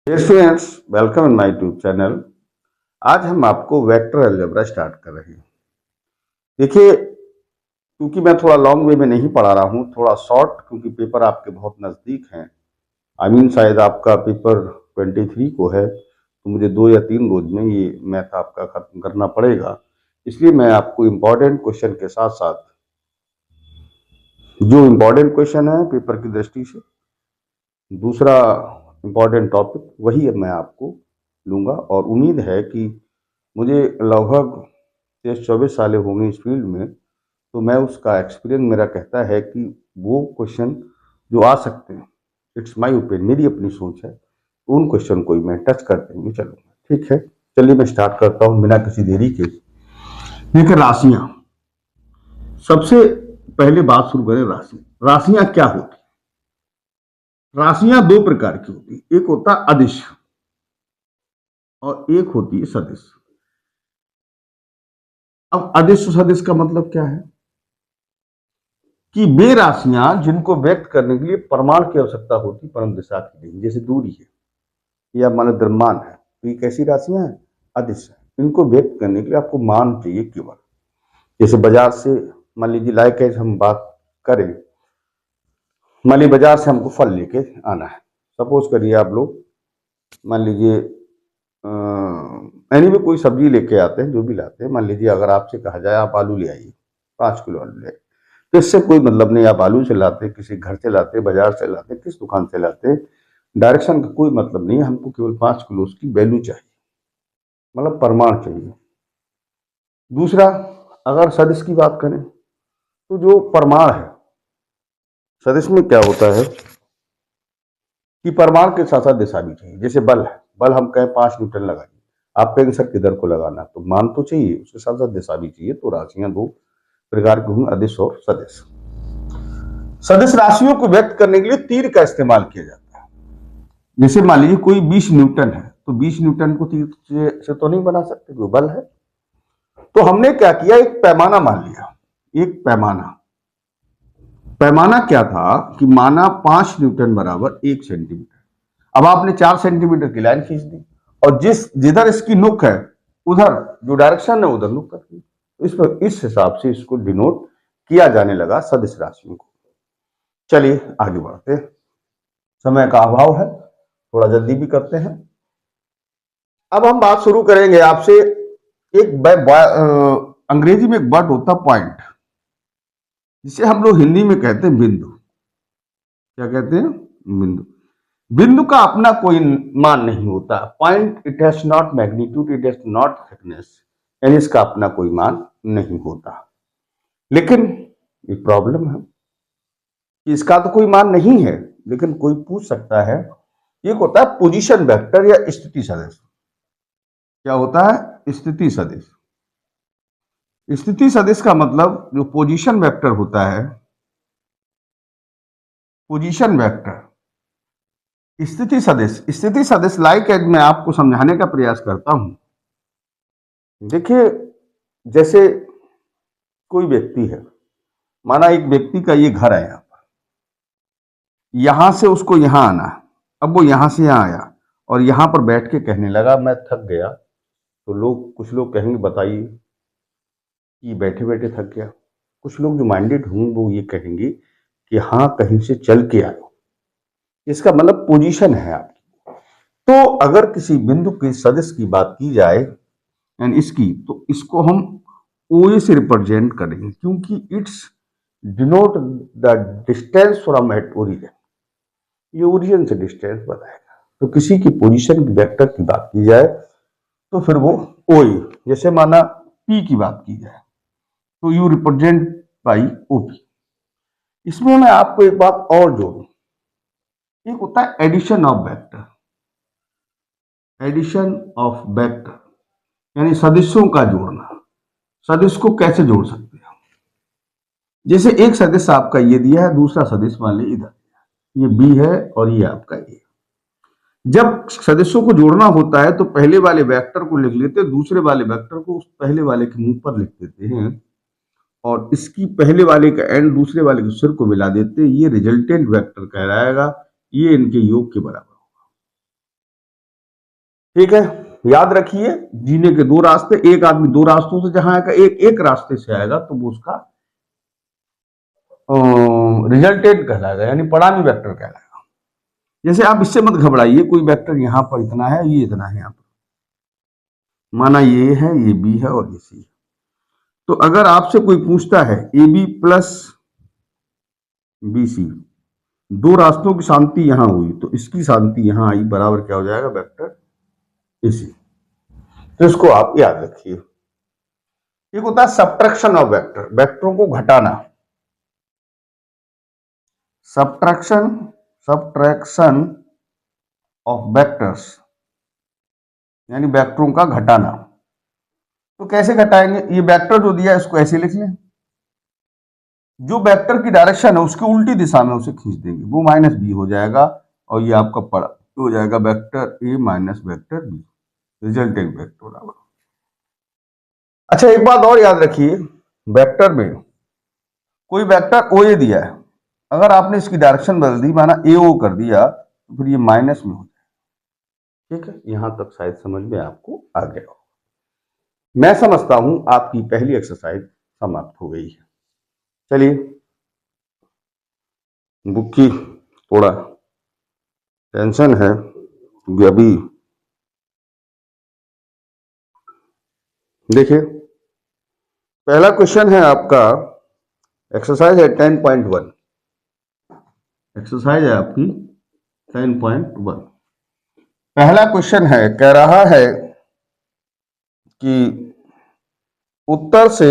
Dear students, welcome in my YouTube channel. आज हम आपको वेक्टर अलजेब्रा स्टार्ट कर रहे हैं। देखिए, क्योंकि मैं थोड़ा लॉन्ग वे में नहीं पढ़ा रहा हूँ, थोड़ा शॉर्ट, क्योंकि पेपर आपके बहुत नज़दीक हैं। शायद आपका पेपर 23 को है, तो मुझे 2 या 3 रोज में ये मैथ आपका खत्म करना पड़ेगा। इसलिए मैं आपको इम्पॉर्टेंट क्वेश्चन के साथ साथ जो इम्पॉर्टेंट क्वेश्चन है पेपर की दृष्टि से, दूसरा इम्पॉर्टेंट टॉपिक, वही अब मैं आपको लूँगा। और उम्मीद है कि मुझे लगभग 23-24 साल हो गए इस फील्ड में, तो मैं उसका एक्सपीरियंस मेरा कहता है कि वो क्वेश्चन जो आ सकते हैं, इट्स माय ओपिनियन, मेरी अपनी सोच है, तो उन क्वेश्चन को ही मैं टच करते हुए चलूँगा। ठीक है, चलिए मैं स्टार्ट करता हूँ बिना किसी देरी के। देखिए, राशियाँ, सबसे पहले बात शुरू करें। राशियाँ क्या होती? राशियां 2 प्रकार की होती, एक होता है अदिश और एक होती है सदिश। अब अदिश सदिश का मतलब क्या है कि वे राशियां जिनको व्यक्त करने के लिए प्रमाण की आवश्यकता होती, परम दिशा की नहीं, जैसे दूरी है या मान द्रव्यमान है, तो ये कैसी राशियां हैं? अदिश है। इनको व्यक्त करने के लिए आपको मान चाहिए केवल। जैसे बाजार से मान लीजिए, लाइक एज हम बात करें, मान लीजिए बाजार से हमको फल लेके आना है। सपोज करिए आप लोग मान लीजिए एनी में कोई सब्जी लेके आते हैं, जो भी लाते हैं, मान लीजिए अगर आपसे कहा जाए आप आलू ले आइए, 5 किलो आलू ले आइए, तो इससे कोई मतलब नहीं। आप आलू से लाते, किसी घर से लाते, बाजार से लाते, किस दुकान से लाते, डायरेक्शन का कोई मतलब नहीं है। हमको केवल 5 किलो उसकी वैल्यू चाहिए, मतलब प्रमाण चाहिए। दूसरा, अगर सदिश की बात करें, तो जो प्रमाण है सदिश में क्या होता है कि प्रमाण के साथ साथ दिशा भी चाहिए। जैसे बल है, बल हम कहें 5 न्यूटन लगाइए, आप कहेंगे सर किधर को लगाना, तो मान तो चाहिए, उसके साथ साथ दिशा भी चाहिए। तो राशियां 2 प्रकार की हुई, अदिश और सदिश। सदिश राशियों को व्यक्त करने के लिए तीर का इस्तेमाल किया जाता है। जैसे मान लीजिए कोई 20 न्यूटन है, तो 20 न्यूटन को तीर से तो नहीं बना सकते, कोई बल है। तो हमने क्या किया, एक पैमाना मान लिया। एक पैमाना पैमाना क्या था कि माना 5 न्यूटन बराबर 1 सेंटीमीटर। अब आपने 4 सेंटीमीटर की लाइन खींच दी, और जिधर इसकी नुक है, उधर जो डायरेक्शन है उधर नुक कर दी। इस हिसाब से इसको डिनोट किया जाने लगा सदिश राशियों को। चलिए आगे बढ़ते हैं, समय का अभाव है, थोड़ा जल्दी भी करते हैं। अब हम बात शुरू करेंगे आपसे, अंग्रेजी में एक वर्ड होता पॉइंट, जिसे हम लोग हिंदी में कहते हैं बिंदु। क्या कहते हैं? बिंदु। बिंदु का अपना कोई मान नहीं होता। Point, it has not magnitude, it has not thickness, यानी इसका अपना कोई मान नहीं होता। लेकिन एक प्रॉब्लम है कि इसका तो कोई मान नहीं है, लेकिन कोई पूछ सकता है। एक होता है पोजीशन वेक्टर या स्थिति सदिश। क्या होता है? स्थिति सदिश। स्थिति सदिश का मतलब जो पोजीशन वेक्टर होता है, पोजीशन वेक्टर, स्थिति सदिश लाइक एज मैं आपको समझाने का प्रयास करता हूं। देखिए, जैसे कोई व्यक्ति है, माना एक व्यक्ति का ये घर है, यहाँ पर, यहां से उसको यहां आना है। अब वो यहां से यहां आया और यहां पर बैठ के कहने लगा मैं थक गया, तो कुछ लोग कहेंगे बताइए कि बैठे बैठे थक गया। कुछ लोग जो माइंडेड होंगे वो ये कहेंगे कि हाँ, कहीं से चल के आए। इसका मतलब पोजीशन है आपकी। तो अगर किसी बिंदु के सदिश की बात की जाए एंड इसकी, तो इसको हम ओ ए से रिप्रेजेंट करेंगे, क्योंकि it's denote the distance from at origin. ये ओरिजिन से डिस्टेंस बताएगा। तो किसी की पोजीशन की वेक्टर की बात की जाए तो फिर वो ओ ए, जैसे माना पी की बात की जाए तो यू रिप्रेजेंट बाई ओपी। इसमें मैं आपको एक बात और जोड़ूं, एक होता है addition of vector. Addition of vector यानी सदिशों का जोड़ना। सदिश को कैसे जोड़ सकते हैं? जैसे एक सदिश आपका ये दिया है, दूसरा सदिश मान लीजिए इधर, ये बी है और ये आपका ए। जब सदिशों को जोड़ना होता है तो पहले वाले वेक्टर को लिख लेते हैं, दूसरे वाले वेक्टर को उस पहले वाले के मुंह पर लिख देते हैं, और इसकी पहले वाले का एंड दूसरे वाले के सिर को मिला देते हैं। ये रिजल्टेंट वेक्टर कहलाएगा। ये इनके योग के बराबर। ठीक है, याद रखिए जीने के दो रास्ते, एक आदमी दो रास्तों से जहां आएगा, एक एक रास्ते से आएगा तो वो उसका रिजल्टेंट कहलाएगा, यानी परिणामी वेक्टर कहलाएगा। जैसे आप इससे मत घबराइए, कोई वेक्टर यहां पर इतना है, ये इतना है, यहां पर माना ये है, ये बी है और ये सी है। तो अगर आपसे कोई पूछता है A B plus B C, दो रास्तों की शांति यहां हुई तो इसकी शांति यहां आई, बराबर क्या हो जाएगा, वेक्टर इसी। तो इसको आप याद रखिए। एक होता है सब्ट्रैक्शन ऑफ वेक्टर, वेक्टरों को घटाना। सब्ट्रैक्शन, सब्ट्रैक्शन ऑफ वेक्टर्स यानी वेक्टरों का घटाना। तो कैसे घटाएंगे, ये वेक्टर जो दिया है इसको ऐसे लिख लें, जो वेक्टर की डायरेक्शन है उसकी उल्टी दिशा में उसे खींच देंगे, वो माइनस बी हो जाएगा और ये आपका पड़ा हो जाएगा vector A minus vector B, resultant vector बराबर। अच्छा एक बात और याद रखिए, वेक्टर में कोई वेक्टर ओ ए दिया है, अगर आपने इसकी डायरेक्शन बदल दी, माना ए ओ कर दिया, तो फिर ये माइनस में हो जाएगा। ठीक है, यहां तक शायद समझ में आपको आ गया हो। मैं समझता हूं आपकी पहली एक्सरसाइज समाप्त हो गई है। चलिए बुक की थोड़ा टेंशन है क्योंकि अभी देखिए पहला क्वेश्चन है आपका, एक्सरसाइज है 10.1, एक्सरसाइज है आपकी 10.1। पहला क्वेश्चन है, कह रहा है कि उत्तर से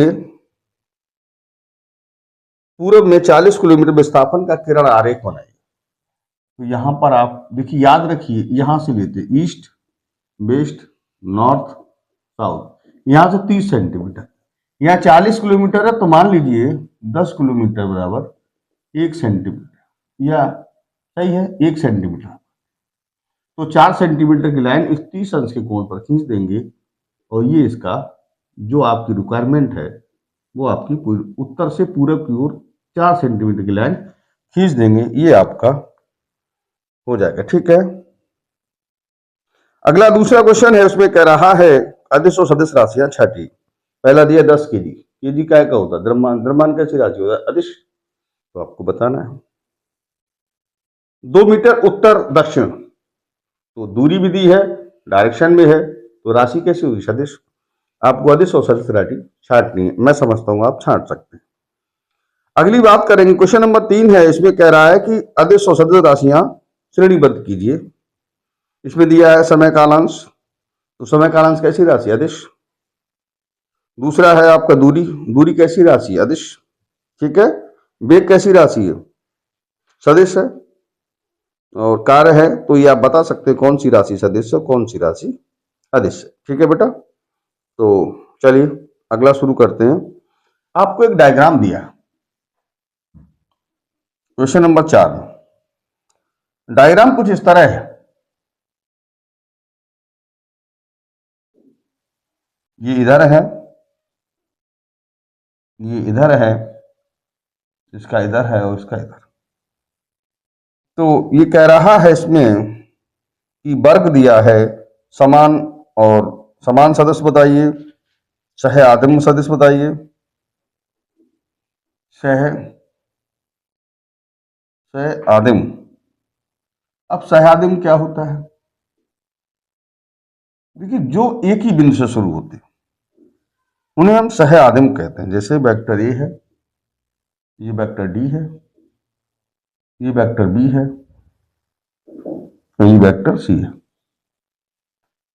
पूर्व में 40 किलोमीटर विस्थापन का किरण आरेख बनाइए। तो यहां पर आप देखिए, याद रखिए यहां से लेते ईस्ट वेस्ट नॉर्थ साउथ, यहां से 30 सेंटीमीटर, यहाँ 40 किलोमीटर है तो मान लीजिए 10 किलोमीटर बराबर 1 सेंटीमीटर, या सही है 1 सेंटीमीटर। तो 4 सेंटीमीटर की लाइन इस 30 अंश के कोण पर खींच देंगे और ये इसका जो आपकी रिक्वायरमेंट है वो आपकी उत्तर से पूरब की ओर 4 सेंटीमीटर की लाइन खींच देंगे, ये आपका हो जाएगा। ठीक है, अगला दूसरा क्वेश्चन है, उसमें कह रहा है अदिश और सदिश राशियां छठी। पहला दिया 10 केजी, केजी क्या का होता है, द्रव्यमान, द्रव्यमान कैसी राशि होता है, अदिश, तो आपको बताना है। 2 मीटर उत्तर दक्षिण, तो दूरी भी दी है, डायरेक्शन में है, तो राशि कैसी होगी, सदिश। आपको अदिश और सदिश राशि छांटनी है, मैं समझता हूं आप छांट सकते हैं। अगली बात करेंगे, क्वेश्चन नंबर 3 है, इसमें कह रहा है कि अदिश और सदिश राशियां श्रेणीबद्ध कीजिए। इसमें दिया है समय कालांश, तो समय कालांश कैसी राशि, अदिश। दूसरा है आपका दूरी, दूरी कैसी राशि, अदिश। ठीक है, वेग कैसी राशि है, सदिश है। और कार्य है, तो ये आप बता सकते हैं कौन सी राशि सदिश है कौन सी राशि अदिश है। ठीक है बेटा, तो चलिए अगला शुरू करते हैं। आपको एक डायग्राम दिया, क्वेश्चन नंबर 4, डायग्राम कुछ इस तरह है, ये इधर है, ये इधर है, इसका इधर है और इसका इधर। तो ये कह रहा है इसमें कि वर्ग दिया है समान, और समान सदस्य बताइए, सह आदिम सदस्य बताइए, सह सह आदिम। अब सह आदिम क्या होता है, देखिए जो एक ही बिंदु से शुरू होते हैं उन्हें हम सह आदिम कहते हैं। जैसे वेक्टर ए है, ये वेक्टर डी है, ये वेक्टर बी है, ये वेक्टर सी है।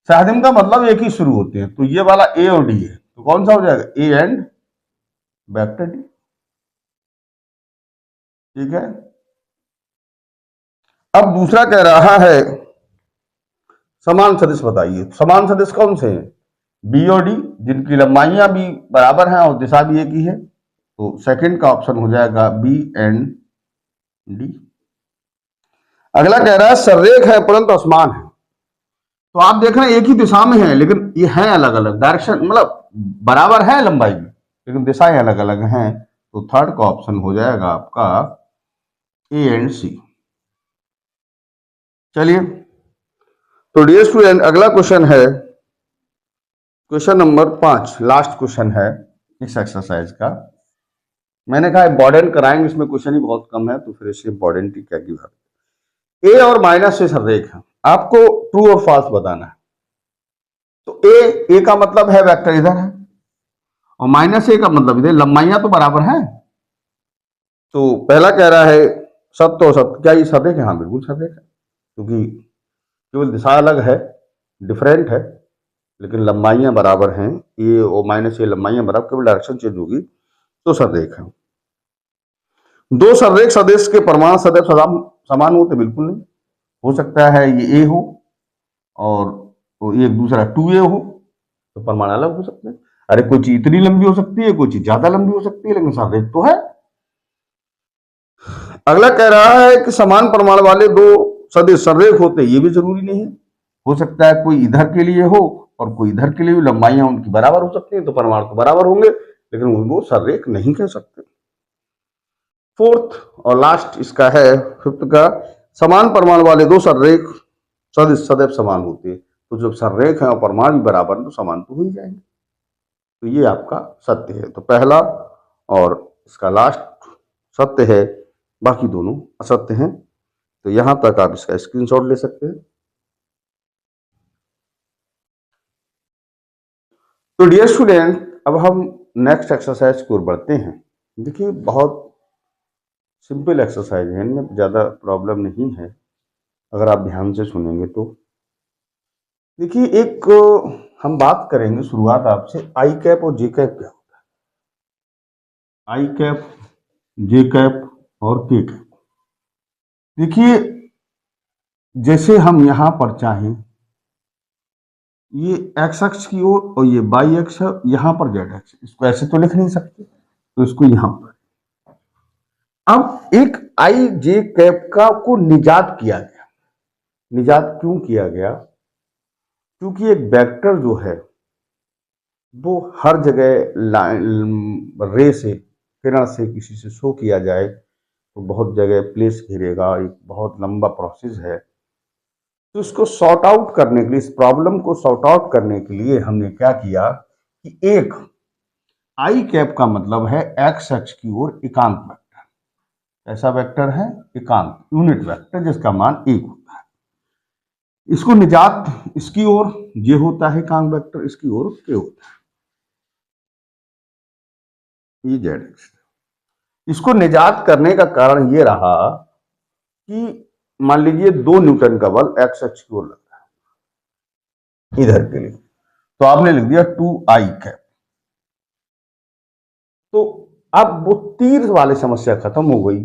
सहआदिम का मतलब एक ही शुरू होते हैं, तो ये वाला ए और डी है, तो कौन सा हो जाएगा, ए एंड वेक्टर डी। ठीक है, अब दूसरा कह रहा है समान सदिश बताइए। समान सदिश कौन से हैं, बी और डी, जिनकी लंबाइयां भी बराबर हैं और दिशा भी एक ही है, तो सेकंड का ऑप्शन हो जाएगा बी एंड डी। अगला कह रहा है सररेख है परंतु असमान है। तो आप देख रहे हैं एक ही दिशा में है लेकिन ये है अलग अलग डायरेक्शन, मतलब बराबर है लंबाई में लेकिन दिशाएं अलग अलग हैं, तो थर्ड का ऑप्शन हो जाएगा आपका ए एंड सी। चलिए, तो डियर स्टूडेंट, अगला क्वेश्चन है क्वेश्चन नंबर 5, लास्ट क्वेश्चन है इस एक्सरसाइज का। मैंने कहा इम्पोर्टेंट कराएंगे, इसमें क्वेश्चन ही बहुत कम है, तो फिर इससे इम्पोर्टेंट ही क्या की बात। ए और माइनस से संरेख है, आपको ट्रू और फॉल्स बताना है। तो ए का मतलब है वेक्टर इधर है, और माइनस ए का मतलब इधर, लंबाइयां तो बराबर हैं। तो पहला कह रहा है सत्य और सत्य, क्या ये संरेख है? हाँ बिल्कुल संरेख है, क्योंकि केवल दिशा अलग है, डिफरेंट है, लेकिन लंबाइयां बराबर हैं। ये और माइनस ये लंबाइयां बराबर, केवल डायरेक्शन चेंज होगी तो संरेख है। दो संरेख सदिश के परिमाण सदैव समान होते? बिल्कुल नहीं। हो सकता है ये ए हो और ये एक दूसरा 2a हो, तो परिमाण अलग हो सकते हैं। अरे कोई चीज इतनी लंबी हो सकती है, कोई चीज ज्यादा लंबी हो सकती है, लेकिन संरेख तो है। अगला कह रहा है कि समान परिमाण वाले दो सदिश संरेख होते, ये भी जरूरी नहीं है। हो सकता है कोई इधर के लिए हो और कोई इधर के लिए, लंबाइयां उनकी बराबर हो सकती हैं, तो परिमाण तो बराबर होंगे, लेकिन वो संरेख नहीं कह सकते। फोर्थ और लास्ट इसका है, फिफ्थ का, समान परिमाण वाले दो संरेख सदिश सदैव समान होते हैं। तो जब संरेख है और परिमाण भी बराबर, तो समान तो हो ही जाएंगे। तो ये आपका सत्य है। तो पहला और इसका लास्ट सत्य है, बाकी दोनों असत्य हैं। तो यहां तक आप इसका स्क्रीनशॉट ले सकते हैं। तो डियर स्टूडेंट, अब हम नेक्स्ट एक्सरसाइज की ओर बढ़ते हैं। देखिए बहुत सिंपल एक्सरसाइज है, इनमें ज़्यादा प्रॉब्लम नहीं है अगर आप ध्यान से सुनेंगे तो। देखिए एक हम बात करेंगे शुरुआत आपसे, आई कैप और जे कैप क्या होता है। आई कैप, जे कैप और के कैप। देखिए जैसे हम यहां पर चाहें, ये एक्स अक्ष की ओर और ये वाई अक्ष है, यहां पर जेड अक्ष, इसको ऐसे तो लिख नहीं सकते, तो इसको यहां पर। अब एक आई जे कैप का को निजात किया गया। निजात क्यों किया गया? क्योंकि एक वेक्टर जो है वो हर जगह रे से, किरण से किसी से शो किया जाए तो बहुत जगह प्लेस घेरेगा, एक बहुत लंबा प्रोसेस है। तो इसको सॉर्ट आउट करने के लिए, इस प्रॉब्लम को सॉर्ट आउट करने के लिए हमने क्या किया कि एक आई कैप का मतलब है एक्स अक्ष की ओर एकांक वेक्टर। ऐसा वेक्टर है एकांक, यूनिट वेक्टर, जिसका मान 1 होता है। इसको निजात इसकी ओर जे होता है एकांक वेक्टर, इसकी ओर के होता है, ये जेड एक्स। इसको निजात करने का कारण ये रहा कि मान लीजिए 2 न्यूटन का बल एक्स अक्ष की ओर लग रहा है इधर के लिए, तो आपने लिख दिया 2i कैप। तो अब वो तीर वाली समस्या खत्म हो गई।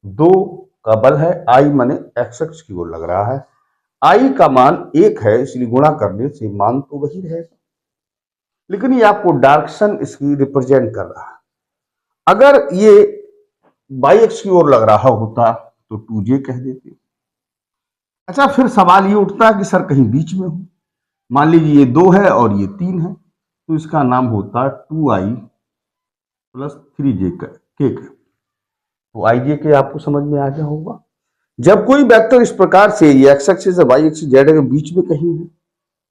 2 का बल है, आई माने एक्स अक्ष की ओर लग रहा है, आई का मान 1 है, इसलिए गुणा करने से मान तो वही रहेगा, लेकिन ये आपको डायरेक्शन इसकी रिप्रेजेंट कर रहा है। अगर ये वाई एक्स की ओर लग रहा होता तो 2j कह देते। अच्छा, फिर सवाल ये उठता है कि सर कहीं बीच में हो, मान लीजिए ये 2 है और ये 3 है, तो इसका नाम होता 2i प्लस 3j के। तो आई जे के आपको समझ में आ गया होगा। जब कोई वेक्टर इस प्रकार से ये एक्स एक्सिस से वाई एक्सिस जेड के बीच में कहीं है,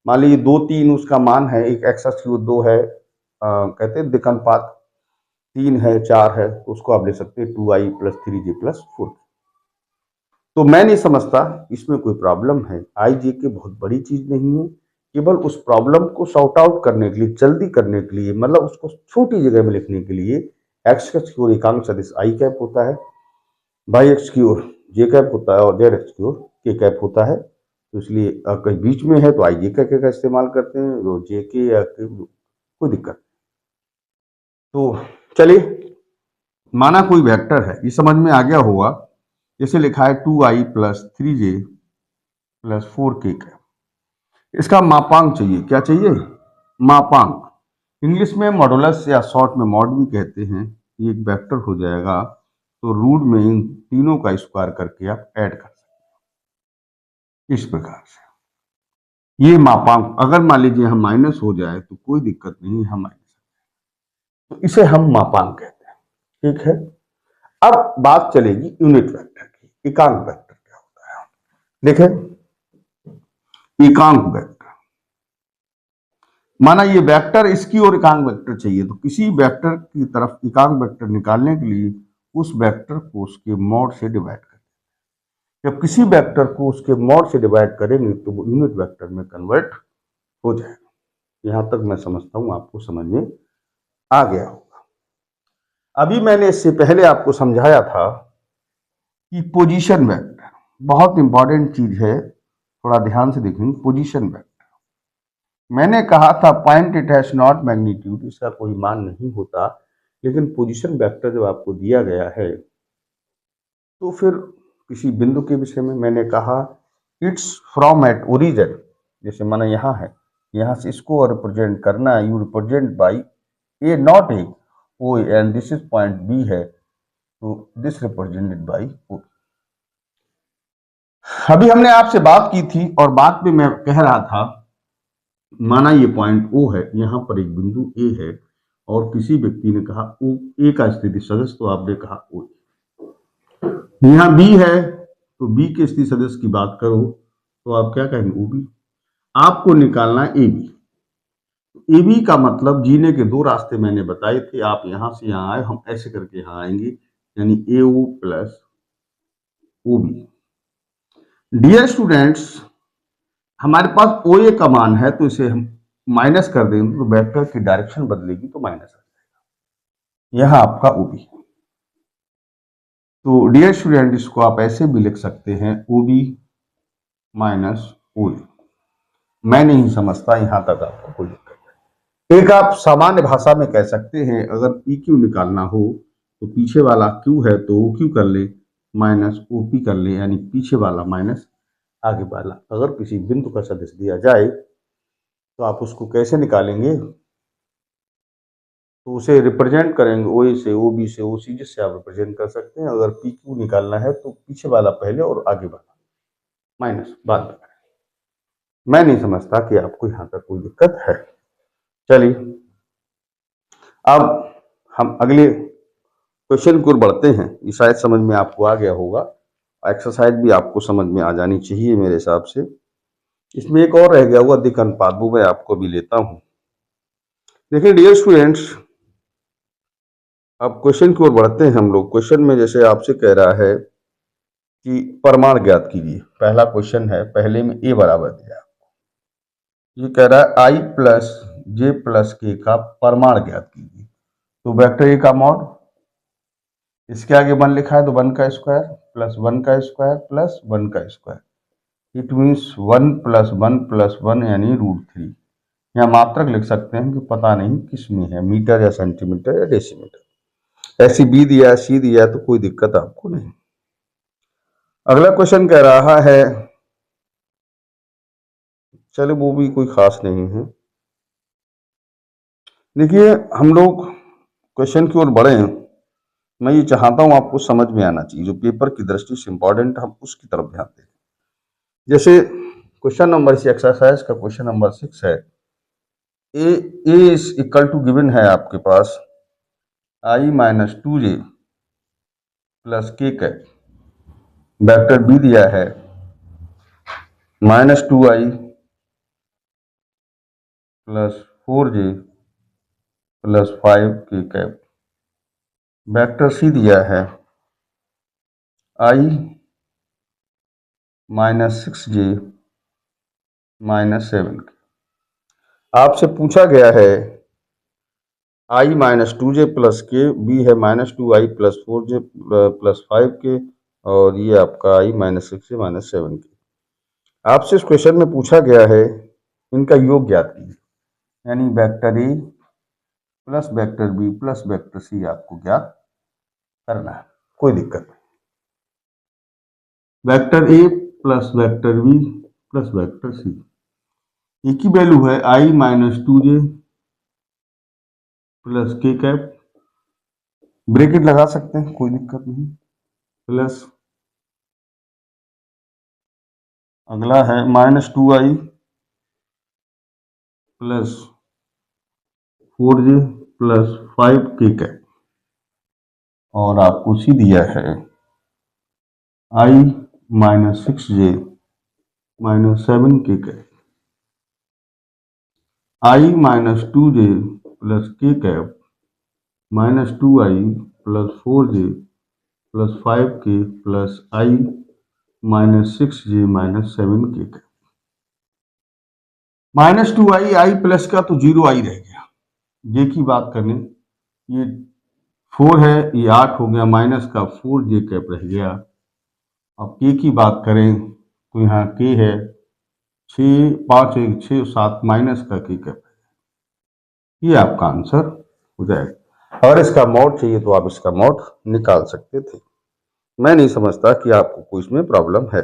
मान लीजिए 2 3 उसका मान है, एक एक्स एक्सिस की 2 है, कहते हैं दिक्कनुपात, 3 है 4 है, तो उसको आप ले सकते हैं 2i प्लस 3j प्लस 4। तो मैं नहीं समझता इसमें कोई प्रॉब्लम है। आई जे के बहुत बड़ी चीज नहीं है, केवल उस प्रॉब्लम को सॉर्ट आउट करने के लिए, जल्दी करने के लिए, मतलब उसको छोटी जगह में लिखने के लिए एक्स एक्स की ओर एकांक सदिश आई कैप होता है, वाई एक्स की ओर जे कैप होता है और जेड एक्स की ओर के कैप होता है। तो इसलिए कहीं बीच में है तो आई जे कैप का इस्तेमाल करते हैं, जो जे के या के कोई दिक्कत। तो चलिए, माना कोई वेक्टर है, ये समझ में आ गया होगा। जैसे लिखा है 2i plus 3j plus 4k cap, इसका मापांक चाहिए। क्या चाहिए? मापांक। इंग्लिश में मॉडुलस या शॉर्ट में मॉड भी कहते हैं। ये एक वेक्टर हो जाएगा, तो रूट में इन तीनों का स्क्वायर करके आप ऐड कर सकते हैं इस प्रकार से। ये मापांक, अगर मान लीजिए हम माइनस हो जाए तो कोई दिक्कत नहीं, हम माइनस, तो इसे हम मापांक कहते हैं। ठीक है, अब बात चलेगी यूनिट वेक्टर की। एकांक वेक्टर क्या होता है? देखें, एकांक वेक्टर, माना ये वेक्टर इसकी और एकांक वेक्टर चाहिए, तो किसी वेक्टर की तरफ एकांक वेक्टर निकालने के लिए उस वेक्टर को उसके मॉड से डिवाइड करें। जब किसी वेक्टर को उसके मॉड से डिवाइड करेंगे तो वो यूनिट वेक्टर में कन्वर्ट हो जाएगा। यहां तक मैं समझता हूं आपको समझ में आ गया होगा। अभी मैंने इससे पहले आपको समझाया था कि पोजीशन वेक्टर बहुत इंपॉर्टेंट चीज है, थोड़ा ध्यान से देखेंगे। पोजीशन वेक्टर मैंने कहा था point it has not magnitude, इसका कोई मान नहीं होता, लेकिन पोजीशन वेक्टर जब आपको दिया गया है तो फिर किसी बिंदु के विषय में मैंने कहा इट्स फ्रॉम एट ओरिजिन, जैसे माना यहाँ है, यहाँ से इसको रिप्रेजेंट करना है, you represent by A nought A O and this is point B है, तो दिस रिप्रेजेंटेड बाई ओ। अभी हमने आपसे बात की थी और बात में मैं कह रहा था, माना ये पॉइंट ओ है, यहां पर एक बिंदु ए है और किसी व्यक्ति ने कहा ओ ए का स्थिति सदस्य, तो आपने कहा ओ। यहां बी है तो बी के स्थिति सदस्य की बात करो तो आप क्या कहेंगे, ओ बी। आपको निकालना ए बी। ए बी का मतलब जीने के दो रास्ते मैंने बताए थे, आप यहां से यहां आए, हम ऐसे करके यहां आएंगे, यानी A O plus O B. Dear students, हमारे पास ओ ए का मान है तो इसे हम माइनस कर देंगे तो वेक्टर की डायरेक्शन बदलेगी तो माइनस आ जाएगा। यह आपका ओ बी। तो डियर स्टूडेंट, इसको आप ऐसे भी लिख सकते हैं ओ बी माइनस ओ ए। मैं नहीं समझता यहां तक आपको कोई दिक्कत है। एक आप सामान्य भाषा में कह सकते हैं, अगर पी क्यू निकालना हो तो पीछे वाला क्यू है तो ओ क्यू कर ले माइनस ओ पी कर ले, यानी पीछे वाला माइनस आगे वाला। अगर किसी बिंदु का सदिश दिया जाए तो आप उसको कैसे निकालेंगे, तो उसे रिप्रेजेंट करेंगे ओ ए से, ओ बी से, ओ सी, जिससे आप रिप्रेजेंट कर सकते हैं। अगर पी क्यू निकालना है तो पीछे वाला पहले और आगे वाला माइनस बाद में करें। मैं नहीं समझता कि आपको यहां तक कोई दिक्कत है। चलिए अब हम अगले क्वेश्चन की ओर बढ़ते हैं। ये शायद समझ में आपको आ गया होगा, एक्सरसाइज भी आपको समझ में आ जानी चाहिए मेरे हिसाब से। इसमें एक और रह गया हुआ दिक् अनुपात, वो मैं आपको भी लेता हूं। देखिए डियर स्टूडेंट्स, अब क्वेश्चन की ओर बढ़ते हैं हम लोग। क्वेश्चन में जैसे आपसे कह रहा है कि परमाण ज्ञात कीजिए, पहला क्वेश्चन है, पहले में ए बराबर दिया, ये कह रहा है आई प्लस जे प्लस के का परमाण ज्ञात कीजिए। तो वेक्टर ए का मॉड, इसके आगे 1 लिखा है तो 1 का स्क्वायर प्लस 1 का स्क्वायर प्लस 1 का square, it means 1 plus 1 plus 1 यानी √3। यहाँ मात्रक लिख सकते हैं कि पता नहीं किस में है, मीटर या सेंटीमीटर या डेसीमीटर। ऐसी बी दिया सी दिया तो कोई दिक्कत आपको नहीं। अगला क्वेश्चन कह रहा है, चलो वो भी कोई खास नहीं है। देखिए हम लोग क्वेश्चन की ओर बढ़े, मैं ये चाहता हूं आपको समझ में आना चाहिए, जो पेपर की दृष्टि से इंपॉर्टेंट, हम उसकी तरफ ध्यान दें। जैसे क्वेश्चन नंबर, इस एक्सरसाइज का क्वेश्चन नंबर 6 है, A is equal to given है आपके पास I minus 2j plus K cap, vector B दिया है -2i plus 4j plus 5k cap, vector C दिया है i -6j -7k। आपसे पूछा गया है i -2j प्लस के, बी है -2i plus 4j plus 5k, और ये आपका i -6j -7k। आपसे इस क्वेश्चन में पूछा गया है इनका योग ज्ञात कीजिए, यानी vector A plus vector B plus vector C आपको ज्ञात करना है। कोई दिक्कत नहीं, vector A plus vector B plus vector C, एक ही वैल्यू है i -2j plus K cap, bracket लगा सकते हैं कोई दिक्कत नहीं, प्लस अगला है -2i plus 4j plus 5k cap, और आपको सी दिया है i -6j -7k cap. I minus 2j plus K cap minus 2i plus 4j plus 5k plus I minus 6j minus 7k cap. Minus 2i I plus का तो 0i रह गया। जे की बात करें, ये 4 है, ये 8 हो गया, माइनस का 4j कैप रह गया। अब के की बात करें तो यहाँ के है 6, 5 1 6 7 माइनस का के कैप। ये आपका आंसर हो जाएगा। अगर इसका मॉड चाहिए तो आप इसका मॉड निकाल सकते थे। मैं नहीं समझता कि आपको कोई इसमें प्रॉब्लम है।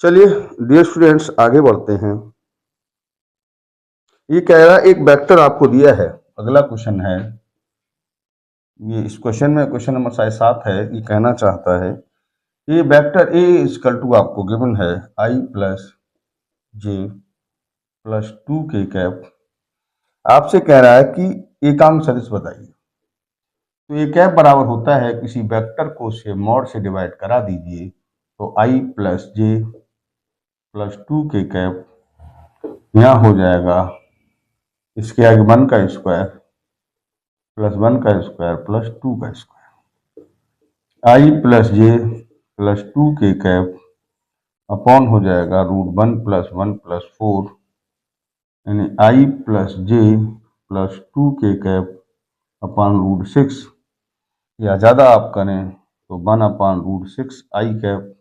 चलिए डियर स्टूडेंट्स, आगे बढ़ते हैं। ये कह रहा है एक वेक्टर आपको दिया है। अगला क्वेश्चन है, ये इस क्वेश्चन में क्वेश्चन नंबर शायद 7 है। ये कहना चाहता है ये वेक्टर ए इक्वल टू आपको गिवन है आई प्लस जे प्लस 2k कैप। आपसे कह रहा है कि एकांक सदिश बताइए। तो ये कैप बराबर होता है किसी वेक्टर को से मॉड से डिवाइड करा दीजिए, तो आई प्लस जे प्लस 2k कैप यहाँ हो जाएगा इसके आगे 1 का स्क्वायर प्लस 1 का स्क्वायर प्लस 2 का स्क्वायर। आई प्लस जे प्लस 2k कैप अपॉन हो जाएगा √1 प्लस 1 प्लस 4, यानी आई प्लस जे प्लस 2k कैप अपॉन √6, या ज़्यादा आप करें तो 1/√6 आई कैप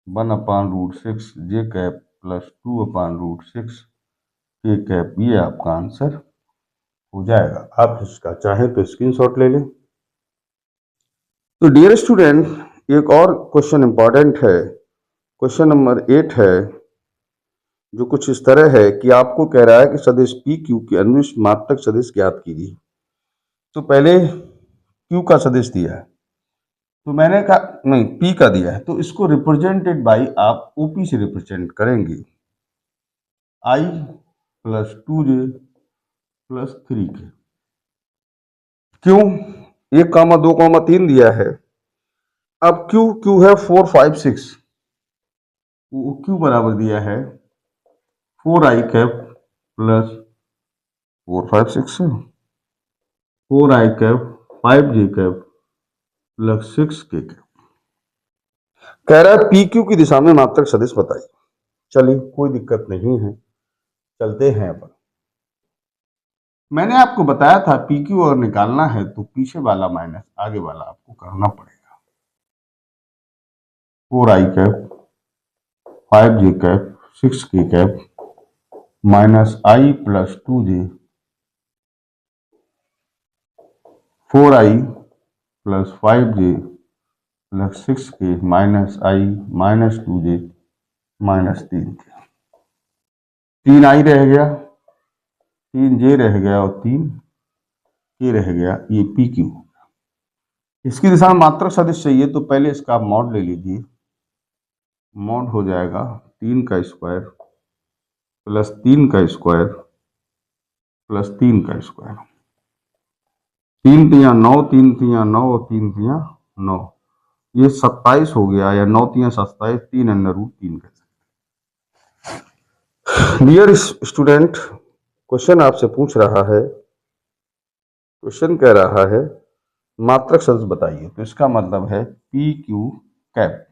1/√6 जे कैप प्लस 2/√6 के कैप। ये आपका आंसर हो जाएगा। आप इसका चाहें तो स्क्रीनशॉट ले लें। तो डियर स्टूडेंट, एक और क्वेश्चन इंपॉर्टेंट है, क्वेश्चन नंबर 8 है, जो कुछ इस तरह है कि आपको कह रहा है कि सदिश पी क्यू के अनुदिश मात्रक सदिश ज्ञात कीजिए। तो पहले क्यू का सदिश दिया है, तो मैंने कहा नहीं पी का दिया है, तो इसको रिप्रेजेंटेड बाई आप ओपी से रिप्रेजेंट करेंगे। आई प्लस 2j प्लस 3k। क्यों 1, 2, 3 दिया है। अब क्यू क्यू है 4 5 6, क्यू बराबर दिया है 4i cap plus 4 5 6 4i cap 5j cap plus 6k cap. कह रहा है पी क्यू की दिशा में मात्रक सदिश बताइए। चलिए कोई दिक्कत नहीं है, चलते हैं अपन। मैंने आपको बताया था पी क्यू अगर निकालना है तो पीछे वाला माइनस आगे वाला आपको करना पड़ेगा। 4i cap 5j cap 6k cap minus I plus 2j 4i plus 5j plus 6k minus I minus 2j minus 3k। 3i रह गया, 3j रह गया और 3k रह गया। ये पी क्यू। इसकी दिशा में मात्रक सदिश चाहिए तो पहले इसका मॉड ले लीजिए। मॉड हो जाएगा 3 का स्क्वायर प्लस 3 का स्क्वायर प्लस 3 का स्क्वायर। 3 3 9, 3 3 9 और 3 3 9, ये 27 हो गया, या 9 3 27, 3√3 का। डियर स्टूडेंट, क्वेश्चन आपसे पूछ रहा है, क्वेश्चन कह रहा है मात्रक सदिश बताइए, तो इसका मतलब है पी क्यू कैप।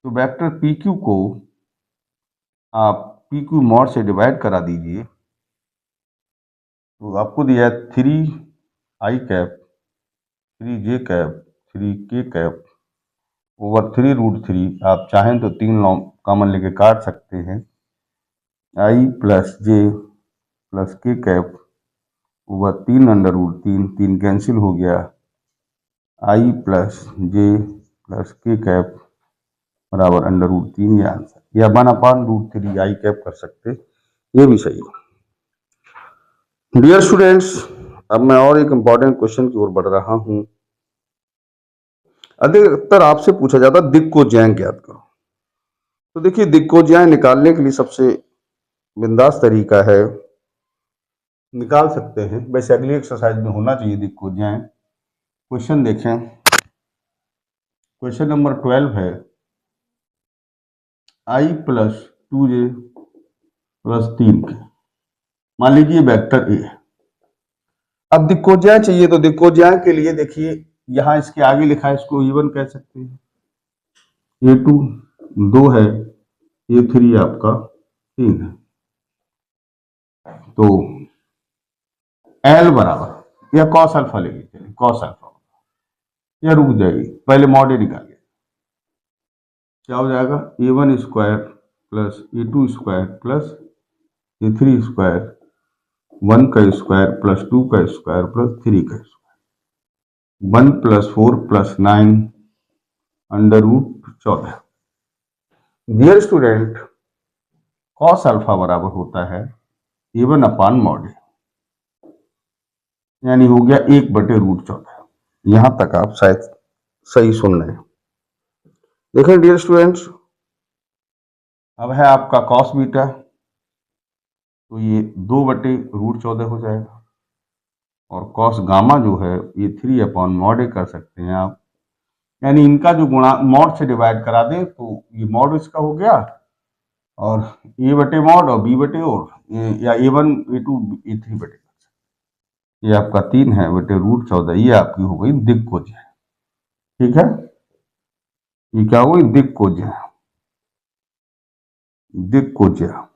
तो वेक्टर पी क्यू को आप पी क्यू मॉड से डिवाइड करा दीजिए, तो आपको दिया है 3i cap 3j cap 3k cap over 3√3। आप चाहें तो 3 कॉमन लेके काट सकते हैं। आई प्लस जे plus K cap over 3√3, 3 cancel हो गया। आई प्लस जे प्लस के कैप बराबर √3, ये आंसर, या 1/√3 आई कैप कर सकते, ये भी सही है। डियर स्टूडेंट्स, अब मैं और एक इंपॉर्टेंट क्वेश्चन की ओर बढ़ रहा हूं। अधिकतर आपसे पूछा जाता दिक्कोज्यायन ज्ञात करो। तो देखिए दिक्कोज्यायन निकालने के लिए सबसे बिंदास तरीका है, निकाल सकते हैं। वैसे अगली एक्सरसाइज में होना चाहिए दिक्कोज्यायन। क्वेश्चन देखें, क्वेश्चन नंबर 12 है आई प्लस 2j प्लस 3k। मान लीजिए वेक्टर ए। अब दिक्कोज्याय चाहिए, तो दिक्कोज्याय के लिए देखिए यहां इसके आगे लिखा है, इसको E1 कह सकते हैं, A2 2 है, A3 आपका 3 है। तो L बराबर या कॉस अल्फा ले लीजिए, कॉस अल्फा, या रुक जाएगी, पहले मॉड ए निकालिए। क्या हो जाएगा, A1 square plus A2 square plus A3 square, 1 का स्क्वायर प्लस 2 का स्क्वायर प्लस 3 का square, 1 plus 4 plus 9 under root 14। Dear student, cos alpha बराबर होता है A1 अपान मॉड ए, यानी हो गया 1/√14। यहां तक आप शायद सही सुन रहे हैं। देखिए डियर स्टूडेंट्स, अब है आपका कॉस बीटा, तो ये 2/√14 हो जाएगा, और कॉस गामा जो है ये 3 अपॉन मॉड ए कर सकते हैं आप, यानी इनका जो गुणा मॉड से डिवाइड करा दें तो ये मॉड इसका हो गया, और ए बटे मॉड और बी बटे और, या A1 A2 A3 बटे, ये आपका 3 है बटे √14, ये आपकी हो गई दिक्कोज्याय। ठीक है, ये क्या हो गई, दिक्कोज्याय, दिक्कोज्याय,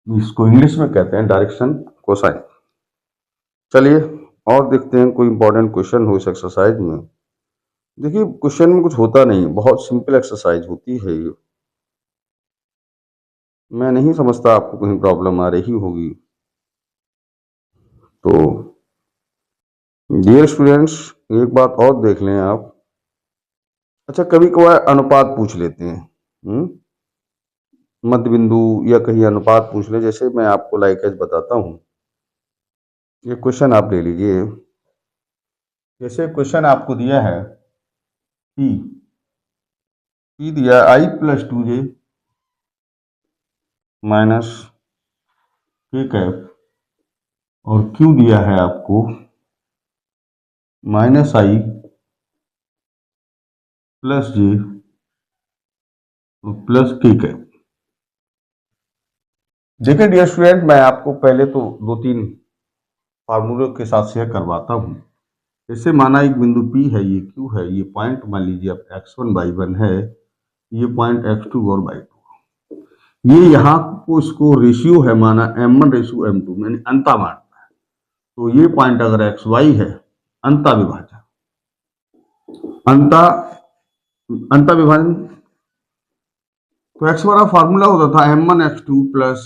इसको इंग्लिश में कहते हैं डायरेक्शन कोसाइन। चलिए और देखते हैं कोई इंपॉर्टेंट क्वेश्चन हो इस एक्सरसाइज में। देखिए क्वेश्चन में कुछ होता नहीं, बहुत सिंपल एक्सरसाइज होती है ये, मैं नहीं समझता आपको कहीं प्रॉब्लम आ रही होगी। तो डियर स्टूडेंट्स, एक बात और देख लें आप, अच्छा कभी कभार अनुपात पूछ लेते हैं, मध्य बिंदु या कहीं अनुपात पूछ ले, जैसे मैं आपको लाइकेज बताता हूं। ये क्वेश्चन आप ले लीजिए, जैसे क्वेश्चन आपको दिया है P दिया I + 2j minus K cap, और Q दिया है आपको -I + j plus K cap. देखिए डियर स्टूडेंट, मैं आपको पहले तो 2-3 फार्मूलों के साथ शेयर करवाता हूं। जैसे माना एक बिंदु P है, ये Q है, ये पॉइंट मान लीजिए अब x1/1 है, ये पॉइंट x2 और y2, ये यहाँ को इसको रेशियो है माना M1:M2, यानी अंता मानना है। तो ये पॉइंट अगर xy है, अंता विभाजन, अंता विभाजन, तो x वाला फार्मूला होता था M1x2 plus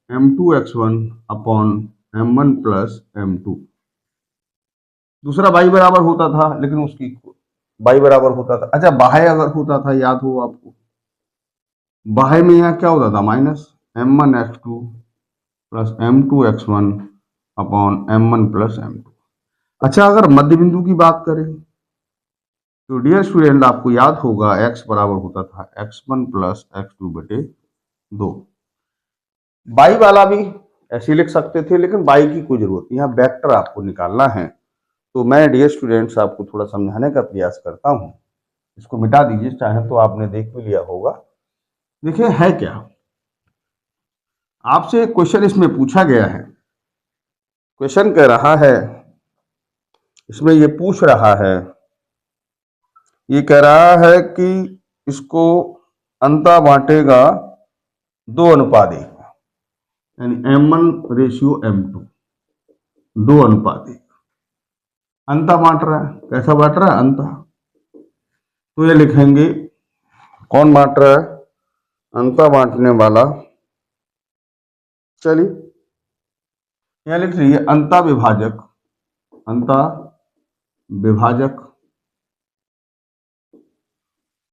M2x1 upon M1 plus M2। दूसरा y बराबर होता था, लेकिन उसकी y बराबर होता था, अच्छा बाह्य अगर होता था, याद हो आपको, बाह्य में यहाँ क्या होता था, minus M1x2 plus M2x1 upon M1 plus M2। अच्छा अगर मध्य बिंदु की बात करें तो डियर स्टूडेंट आपको याद होगा x बराबर होता था x1 प्लस x2 बटे 2। y वाला भी ऐसे लिख सकते थे, लेकिन y की कोई जरूरत नहीं, यहाँ वेक्टर आपको निकालना है। तो मैं डियर स्टूडेंट्स आपको थोड़ा समझाने का प्रयास करता हूँ, इसको मिटा दीजिए, चाहे तो आपने देख भी लिया होगा। देखिए है क्या, आपसे क्वेश्चन इसमें पूछा गया है, क्वेश्चन कह रहा है, इसमें ये पूछ रहा है, ये कह रहा है कि इसको अंता बांटेगा 2:1, यानी M1:M2, 2:1, अंता बांट रहा है। कैसा बांट रहा है, अंता, तो ये लिखेंगे कौन बांट रहा है, अंता बांटने वाला। चलिए यहां लिख लीजिए अंता विभाजक, अंता विभाजक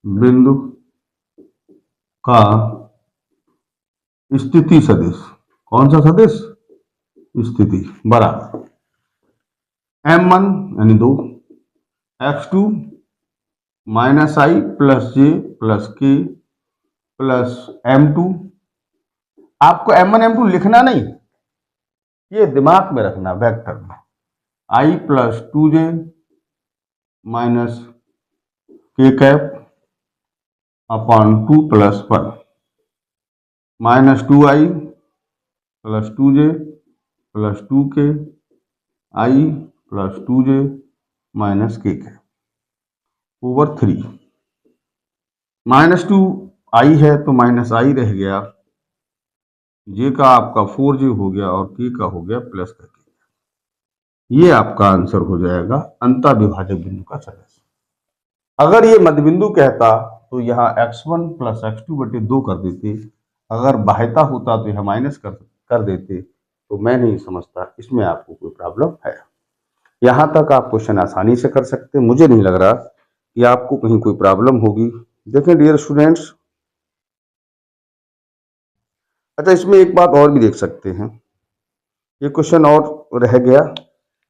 बिंदु का स्थिति सदिश, कौन सा सदिश, स्थिति, बराबर M1 यानी 2, x2 -I + j + k plus M2। आपको M1 M2 लिखना नहीं, ये दिमाग में रखना वेक्टर में, I + 2j - k cap upon 2 + 1 -2I plus 2j plus 2k I plus 2j minus kk over 3। -2 I है तो माइनस आई रह गया, जे का आपका 4j हो गया और k का हो गया प्लस का k। ये आपका आंसर हो जाएगा अंतःविभाजक बिंदु का सदस्य। अगर ये मध्य बिंदु कहता तो यहाँ x1 प्लस x2 बटे 2 कर देते, अगर बाह्यता होता तो यह माइनस कर देते, तो मैं नहीं समझता इसमें आपको कोई प्रॉब्लम है। यहां तक आप क्वेश्चन आसानी से कर सकते हैं, मुझे नहीं लग रहा कि आपको कहीं कोई प्रॉब्लम होगी। देखें डियर स्टूडेंट्स, अच्छा इसमें एक बात और भी देख सकते हैं, ये क्वेश्चन और रह गया।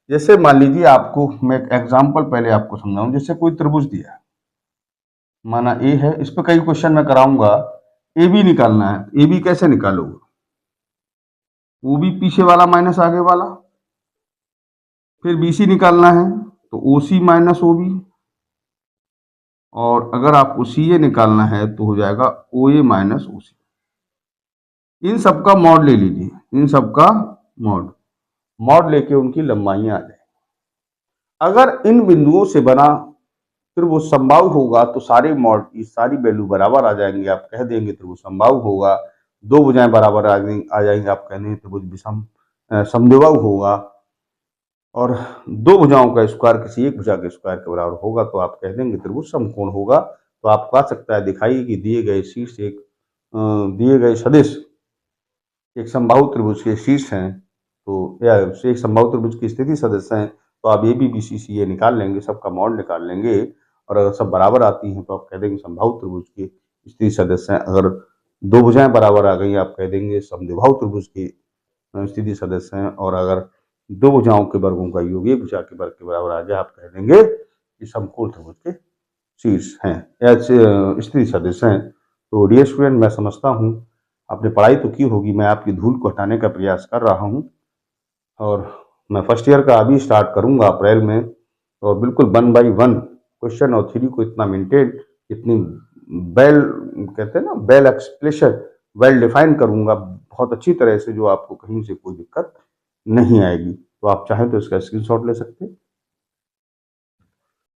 जैसे मान लीजिए आपको मैं एक एग्जाम्पल पहले आपको समझाऊं, जैसे कोई त्रिभुज दिया, माना ए है, इस पर कई क्वेश्चन मैं कराऊंगा। ए बी निकालना है, ए बी कैसे निकालोगे? ओ बी पीछे वाला माइनस आगे वाला, फिर बी सी निकालना है तो ओ सी माइनस ओ बी, और अगर आपको सी ए निकालना है तो हो जाएगा ओ ए माइनस ओ सी। इन सबका मॉड ले लीजिए, इन सबका मॉड लेके उनकी लंबाइयां आ जाए। अगर इन बिंदुओं से बना त्रिभुज समबाहु होगा तो सारे मॉड की सारी वैल्यू बराबर आ जाएंगे, आप कह देंगे त्रिभुज समबाहु होगा। दो भुजाएं बराबर आ जाएंगे, आप कह देंगे त्रिभुज विषम समद्विबाहु होगा। और दो भुजाओं का स्क्वायर किसी एक भुजा के स्क्वायर के बराबर होगा तो आप कह देंगे त्रिभुज समकोण होगा। तो आपको आ सकता है दिखाइए कि दिए गए शीर्ष दिए गए सदिश एक समबाहु त्रिभुज के शीर्ष हैं, तो या एक समबाहु त्रिभुज की स्थिति सदस्य हैं, तो आप ए बी बी सी सी ए निकाल लेंगे, सबका मॉड निकाल लेंगे, और अगर सब बराबर आती हैं तो आप कह देंगे समबाहु त्रिभुज के स्थिति सदस्य हैं। अगर दो भुजाएं बराबर आ गई आप कह देंगे समद्विबाहु त्रिभुज की स्थिति सदस्य हैं, और अगर दो भुजाओं के वर्गों का योग एक भुजा के वर्ग के बराबर आ जाए आप कह देंगे कि समकोण त्रिभुज के शीर्ष हैं या स्थिति सदस्य हैं। तो डियर स्टूडेंट, मैं समझता हूँ आपने पढ़ाई तो की होगी, मैं आपकी धूल को हटाने का प्रयास कर रहा हूँ, और मैं फर्स्ट ईयर का अभी स्टार्ट करूँगा अप्रैल में, और बिल्कुल 1 बाई 1 क्वेश्चन और थ्योरी को इतना मेंटेन, इतनी वेल कहते हैं ना वेल एक्सप्लेशन, वेल डिफाइन करूँगा बहुत अच्छी तरह से, जो आपको कहीं से कोई दिक्कत नहीं आएगी। तो आप चाहें तो इसका स्क्रीनशॉट ले सकते हैं।